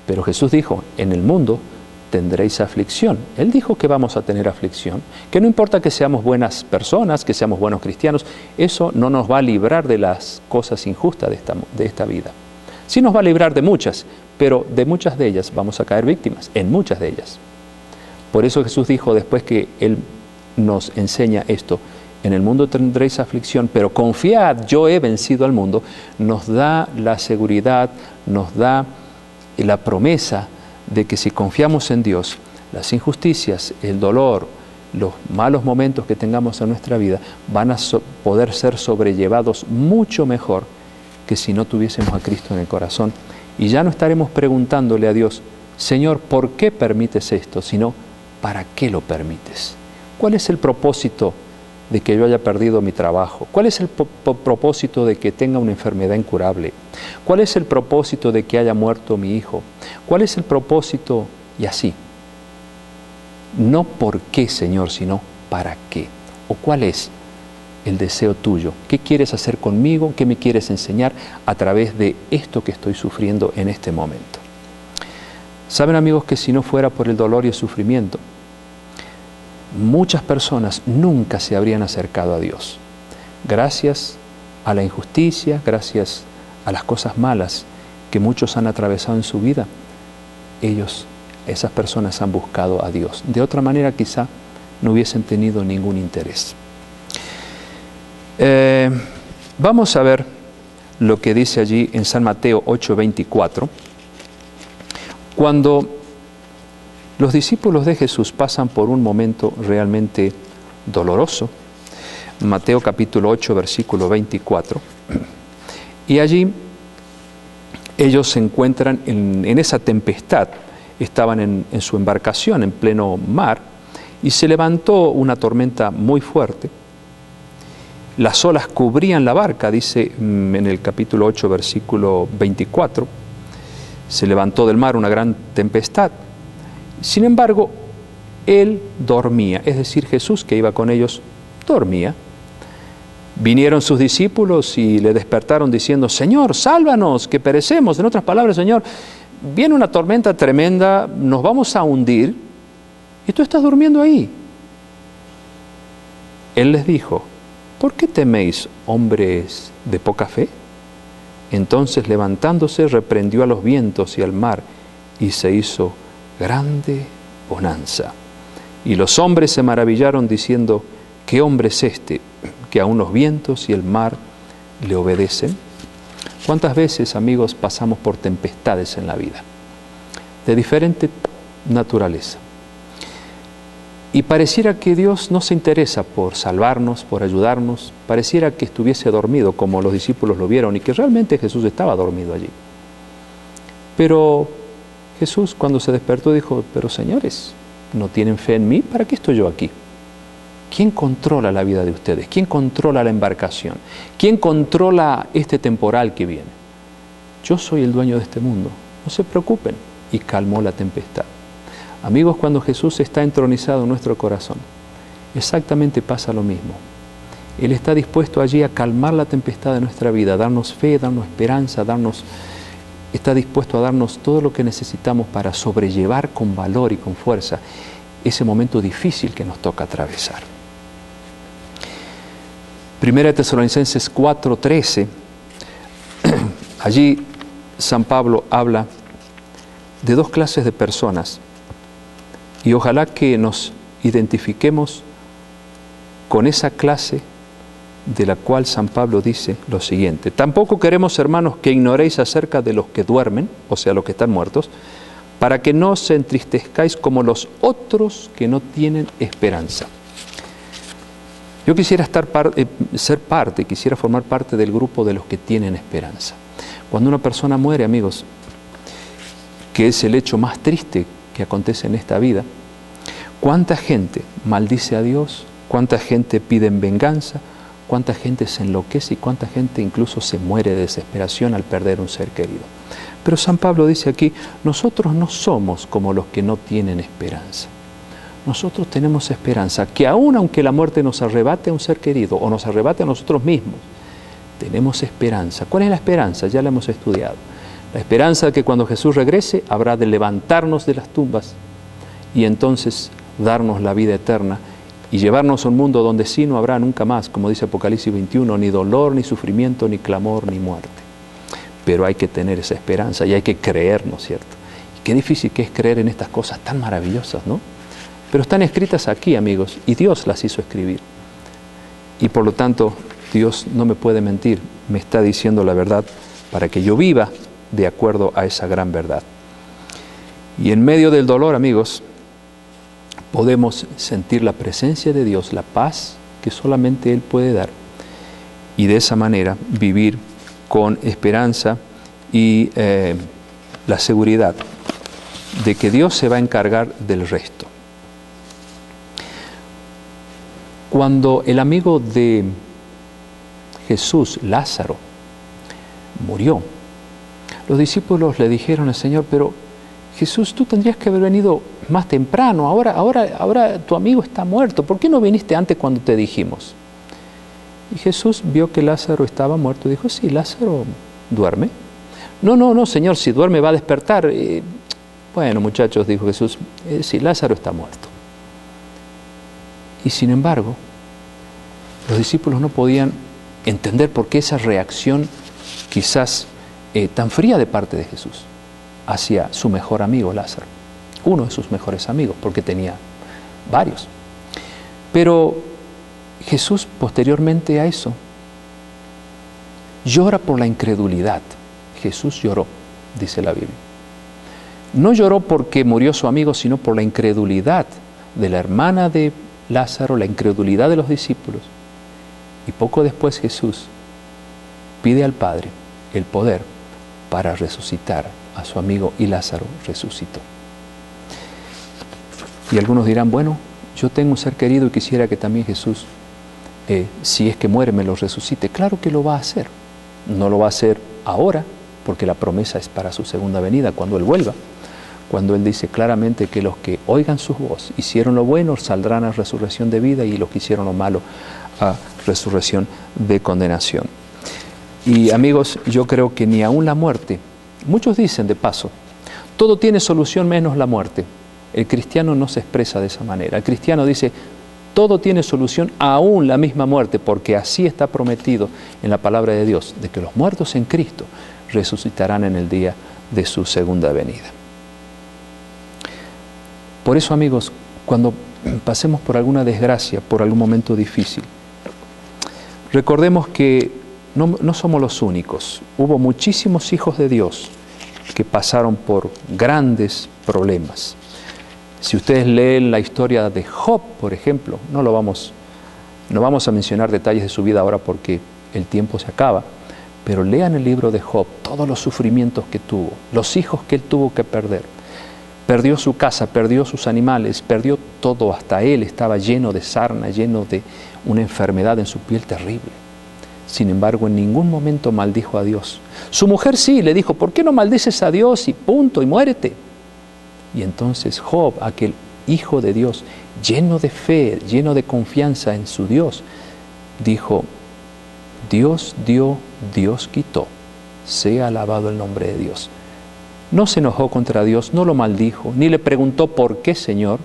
Pero Jesús dijo, en el mundo tendréis aflicción. Él dijo que vamos a tener aflicción, que no importa que seamos buenas personas, que seamos buenos cristianos, eso no nos va a librar de las cosas injustas de esta vida. Sí nos va a librar de muchas, pero de muchas de ellas vamos a caer víctimas, en muchas de ellas. Por eso Jesús dijo, después que Él nos enseña esto, en el mundo tendréis aflicción, pero confiad, yo he vencido al mundo, nos da la seguridad, nos da la promesa de que si confiamos en Dios, las injusticias, el dolor, los malos momentos que tengamos en nuestra vida van a poder ser sobrellevados mucho mejor que si no tuviésemos a Cristo en el corazón. Y ya no estaremos preguntándole a Dios, Señor, ¿por qué permites esto? Sino, ¿para qué lo permites? ¿Cuál es el propósito de que yo haya perdido mi trabajo? ¿Cuál es el propósito de que tenga una enfermedad incurable? ¿Cuál es el propósito de que haya muerto mi hijo? ¿Cuál es el propósito? Y así. No por qué, Señor, sino para qué. ¿O cuál es el deseo tuyo? ¿Qué quieres hacer conmigo? ¿Qué me quieres enseñar a través de esto que estoy sufriendo en este momento? Saben, amigos, que si no fuera por el dolor y el sufrimiento, muchas personas nunca se habrían acercado a Dios. Gracias a la injusticia, gracias a las cosas malas que muchos han atravesado en su vida, esas personas han buscado a Dios. De otra manera quizá no hubiesen tenido ningún interés. Vamos a ver lo que dice allí en San Mateo 8:24. Cuando los discípulos de Jesús pasan por un momento realmente doloroso, Mateo capítulo 8, versículo 24, y allí ellos se encuentran en esa tempestad, estaban en su embarcación en pleno mar, y se levantó una tormenta muy fuerte, las olas cubrían la barca, dice en el capítulo 8, versículo 24, se levantó del mar una gran tempestad. Sin embargo, Él dormía, es decir, Jesús que iba con ellos, dormía. Vinieron sus discípulos y le despertaron diciendo, Señor, sálvanos, que perecemos. En otras palabras, Señor, viene una tormenta tremenda, nos vamos a hundir, y tú estás durmiendo ahí. Él les dijo, ¿por qué teméis, hombres de poca fe? Entonces, levantándose, reprendió a los vientos y al mar, y se hizo grande bonanza. Y los hombres se maravillaron diciendo, ¿qué hombre es este, que aun los vientos y el mar le obedecen? ¿Cuántas veces, amigos, pasamos por tempestades en la vida? De diferente naturaleza. Y pareciera que Dios no se interesa por salvarnos, por ayudarnos. Pareciera que estuviese dormido, como los discípulos lo vieron, y que realmente Jesús estaba dormido allí. Pero Jesús, cuando se despertó, dijo, pero señores, ¿no tienen fe en mí? ¿Para qué estoy yo aquí? ¿Quién controla la vida de ustedes? ¿Quién controla la embarcación? ¿Quién controla este temporal que viene? Yo soy el dueño de este mundo. No se preocupen. Y calmó la tempestad. Amigos, cuando Jesús está entronizado en nuestro corazón, exactamente pasa lo mismo. Él está dispuesto allí a calmar la tempestad de nuestra vida, darnos fe, darnos esperanza, está dispuesto a darnos todo lo que necesitamos para sobrellevar con valor y con fuerza ese momento difícil que nos toca atravesar. Primera de Tesalonicenses 4:13, allí San Pablo habla de dos clases de personas y ojalá que nos identifiquemos con esa clase de la cual San Pablo dice lo siguiente: tampoco queremos, hermanos, que ignoréis acerca de los que duermen, o sea, los que están muertos, para que no os entristezcáis como los otros que no tienen esperanza. Yo quisiera quisiera formar parte del grupo de los que tienen esperanza. Cuando una persona muere, amigos, que es el hecho más triste que acontece en esta vida, ¿cuánta gente maldice a Dios? ¿Cuánta gente pide venganza? ¿Cuánta gente se enloquece? Y cuánta gente incluso se muere de desesperación al perder un ser querido. Pero San Pablo dice aquí, nosotros no somos como los que no tienen esperanza. Nosotros tenemos esperanza, que aun aunque la muerte nos arrebate a un ser querido o nos arrebate a nosotros mismos, tenemos esperanza. ¿Cuál es la esperanza? Ya la hemos estudiado. La esperanza de que cuando Jesús regrese habrá de levantarnos de las tumbas y entonces darnos la vida eterna y llevarnos a un mundo donde sí no habrá nunca más, como dice Apocalipsis 21, ni dolor, ni sufrimiento, ni clamor, ni muerte. Pero hay que tener esa esperanza y hay que creer, ¿no es cierto? Y qué difícil que es creer en estas cosas tan maravillosas, ¿no? Pero están escritas aquí, amigos, y Dios las hizo escribir. Y por lo tanto, Dios no me puede mentir, me está diciendo la verdad para que yo viva de acuerdo a esa gran verdad. Y en medio del dolor, amigos, podemos sentir la presencia de Dios, la paz que solamente Él puede dar. Y de esa manera vivir con esperanza y la seguridad de que Dios se va a encargar del resto. Cuando el amigo de Jesús, Lázaro, murió, los discípulos le dijeron al Señor, pero Jesús, tú tendrías que haber venido más temprano, ahora tu amigo está muerto, ¿por qué no viniste antes cuando te dijimos? Y Jesús vio que Lázaro estaba muerto y dijo, sí, Lázaro duerme. No, Señor, si duerme va a despertar. Bueno, muchachos, dijo Jesús, sí, Lázaro está muerto. Y sin embargo, los discípulos no podían entender por qué esa reacción quizás tan fría de parte de Jesús hacia su mejor amigo Lázaro, uno de sus mejores amigos, porque tenía varios. Pero Jesús, posteriormente a eso, llora por la incredulidad. Jesús lloró, dice la Biblia. No lloró porque murió su amigo, sino por la incredulidad de la hermana de Lázaro, la incredulidad de los discípulos. Y poco después Jesús pide al Padre el poder para resucitar a su amigo y Lázaro resucitó. Y algunos dirán, bueno, yo tengo un ser querido y quisiera que también Jesús, si es que muere, me lo resucite. Claro que lo va a hacer. No lo va a hacer ahora, porque la promesa es para su segunda venida, cuando Él vuelva. Cuando Él dice claramente que los que oigan su voz, hicieron lo bueno, saldrán a resurrección de vida, y los que hicieron lo malo, a resurrección de condenación. Y amigos, yo creo que ni aún la muerte, muchos dicen de paso, todo tiene solución menos la muerte. El cristiano no se expresa de esa manera. El cristiano dice, todo tiene solución, aún la misma muerte, porque así está prometido en la palabra de Dios, de que los muertos en Cristo resucitarán en el día de su segunda venida. Por eso, amigos, cuando pasemos por alguna desgracia, por algún momento difícil, recordemos que no somos los únicos. Hubo muchísimos hijos de Dios que pasaron por grandes problemas. Si ustedes leen la historia de Job, por ejemplo, no vamos a mencionar detalles de su vida ahora porque el tiempo se acaba, pero lean el libro de Job, todos los sufrimientos que tuvo, los hijos que él tuvo que perder. Perdió su casa, perdió sus animales, perdió todo, hasta él estaba lleno de sarna, lleno de una enfermedad en su piel terrible. Sin embargo, en ningún momento maldijo a Dios. Su mujer sí, le dijo, ¿por qué no maldices a Dios y punto, y muérete? Y entonces Job, aquel hijo de Dios, lleno de fe, lleno de confianza en su Dios, dijo, Dios dio, Dios quitó, sea alabado el nombre de Dios. No se enojó contra Dios, no lo maldijo, ni le preguntó por qué, Señor,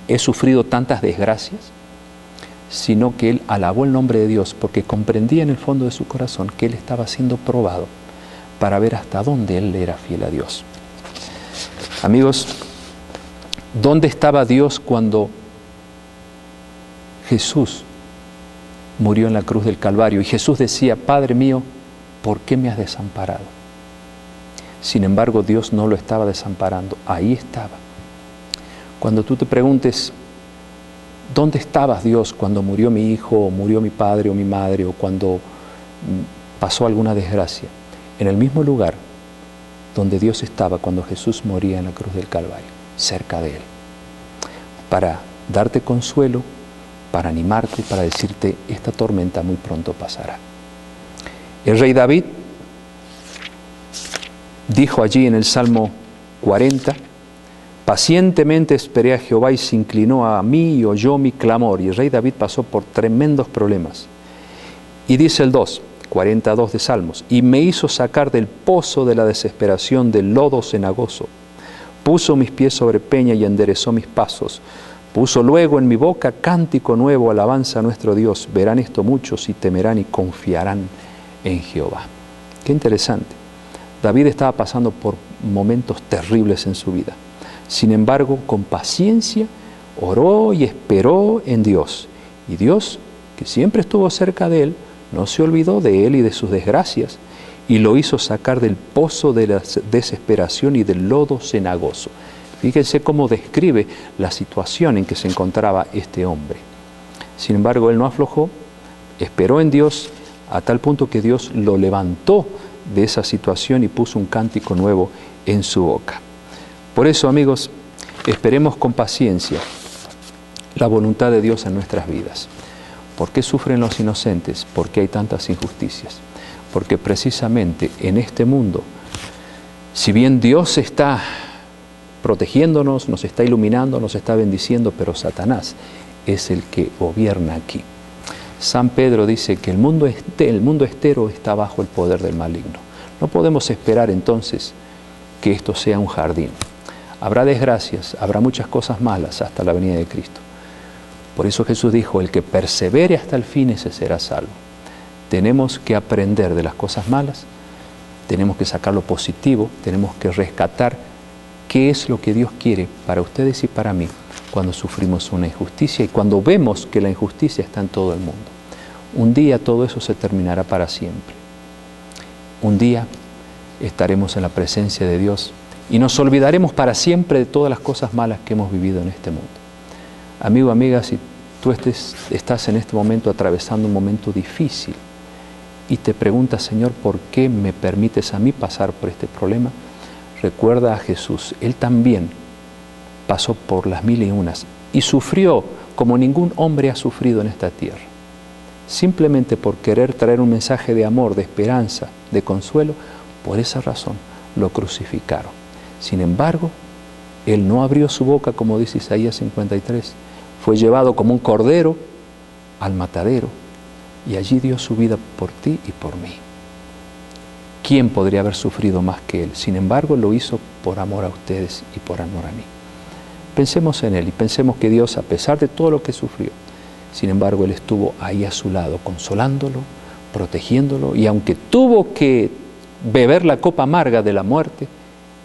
he sufrido tantas desgracias, sino que él alabó el nombre de Dios porque comprendía en el fondo de su corazón que él estaba siendo probado para ver hasta dónde él era fiel a Dios. Amigos, ¿dónde estaba Dios cuando Jesús murió en la cruz del Calvario? Y Jesús decía, Padre mío, ¿por qué me has desamparado? Sin embargo, Dios no lo estaba desamparando, ahí estaba. Cuando tú te preguntes, ¿dónde estabas, Dios, cuando murió mi hijo, o murió mi padre o mi madre, o cuando pasó alguna desgracia? En el mismo lugar donde Dios estaba cuando Jesús moría en la cruz del Calvario, cerca de Él, para darte consuelo, para animarte, para decirte, esta tormenta muy pronto pasará. El rey David dijo allí en el Salmo 40, pacientemente esperé a Jehová y se inclinó a mí y oyó mi clamor. Y el rey David pasó por tremendos problemas. Y dice el 2, 42 de Salmos, y me hizo sacar del pozo de la desesperación, del lodo cenagoso. Puso mis pies sobre peña y enderezó mis pasos. Puso luego en mi boca cántico nuevo, alabanza a nuestro Dios. Verán esto muchos y temerán y confiarán en Jehová. Qué interesante. David estaba pasando por momentos terribles en su vida. Sin embargo, con paciencia, oró y esperó en Dios. Y Dios, que siempre estuvo cerca de él, no se olvidó de él y de sus desgracias, y lo hizo sacar del pozo de la desesperación y del lodo cenagoso. Fíjense cómo describe la situación en que se encontraba este hombre. Sin embargo, él no aflojó, esperó en Dios a tal punto que Dios lo levantó de esa situación y puso un cántico nuevo en su boca. Por eso, amigos, esperemos con paciencia la voluntad de Dios en nuestras vidas. ¿Por qué sufren los inocentes? ¿Por qué hay tantas injusticias? Porque precisamente en este mundo, si bien Dios está protegiéndonos, nos está iluminando, nos está bendiciendo, pero Satanás es el que gobierna aquí. San Pedro dice que el mundo entero está bajo el poder del maligno. No podemos esperar entonces que esto sea un jardín. Habrá desgracias, habrá muchas cosas malas hasta la venida de Cristo. Por eso Jesús dijo, el que persevere hasta el fin, ese será salvo. Tenemos que aprender de las cosas malas, tenemos que sacar lo positivo, tenemos que rescatar qué es lo que Dios quiere para ustedes y para mí cuando sufrimos una injusticia y cuando vemos que la injusticia está en todo el mundo. Un día todo eso se terminará para siempre. Un día estaremos en la presencia de Dios y nos olvidaremos para siempre de todas las cosas malas que hemos vivido en este mundo. Amigo, amiga, si tú estás en este momento atravesando un momento difícil y te preguntas, Señor, ¿por qué me permites a mí pasar por este problema? Recuerda a Jesús. Él también pasó por las 1000 y unas y sufrió como ningún hombre ha sufrido en esta tierra. Simplemente por querer traer un mensaje de amor, de esperanza, de consuelo, por esa razón lo crucificaron. Sin embargo, Él no abrió su boca, como dice Isaías 53. Fue llevado como un cordero al matadero y allí dio su vida por ti y por mí. ¿Quién podría haber sufrido más que Él? Sin embargo, lo hizo por amor a ustedes y por amor a mí. Pensemos en Él y pensemos que Dios, a pesar de todo lo que sufrió, sin embargo, Él estuvo ahí a su lado, consolándolo, protegiéndolo, y aunque tuvo que beber la copa amarga de la muerte,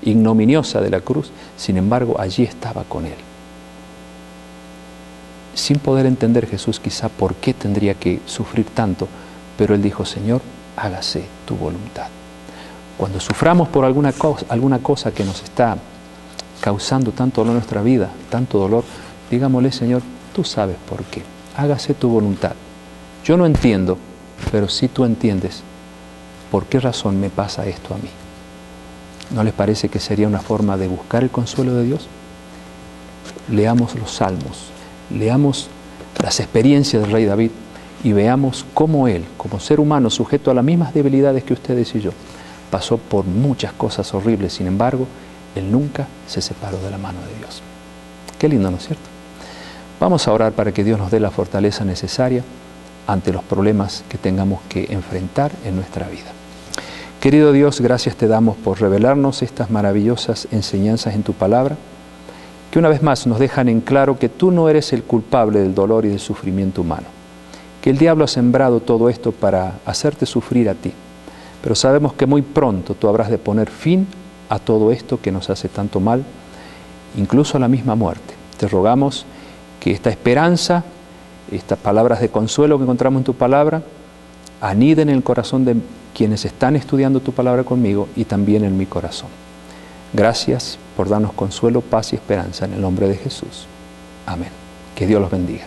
ignominiosa de la cruz, sin embargo, allí estaba con Él. Sin poder entender Jesús quizá por qué tendría que sufrir tanto, pero Él dijo, Señor, hágase tu voluntad. Cuando suframos por alguna cosa que nos está causando tanto dolor en nuestra vida, tanto dolor, digámosle, Señor, tú sabes por qué, hágase tu voluntad. Yo no entiendo, pero sí tú entiendes por qué razón me pasa esto a mí. ¿No les parece que sería una forma de buscar el consuelo de Dios? Leamos los salmos, leamos las experiencias del rey David y veamos cómo él, como ser humano sujeto a las mismas debilidades que ustedes y yo, pasó por muchas cosas horribles. Sin embargo, él nunca se separó de la mano de Dios. Qué lindo, ¿no es cierto? Vamos a orar para que Dios nos dé la fortaleza necesaria ante los problemas que tengamos que enfrentar en nuestra vida. Querido Dios, gracias te damos por revelarnos estas maravillosas enseñanzas en tu palabra, que una vez más nos dejan en claro que tú no eres el culpable del dolor y del sufrimiento humano, que el diablo ha sembrado todo esto para hacerte sufrir a ti, pero sabemos que muy pronto tú habrás de poner fin a todo esto que nos hace tanto mal, incluso a la misma muerte. Te rogamos que esta esperanza, estas palabras de consuelo que encontramos en tu palabra, aniden en el corazón de quienes están estudiando tu palabra conmigo y también en mi corazón. Gracias por darnos consuelo, paz y esperanza en el nombre de Jesús. Amén. Que Dios los bendiga.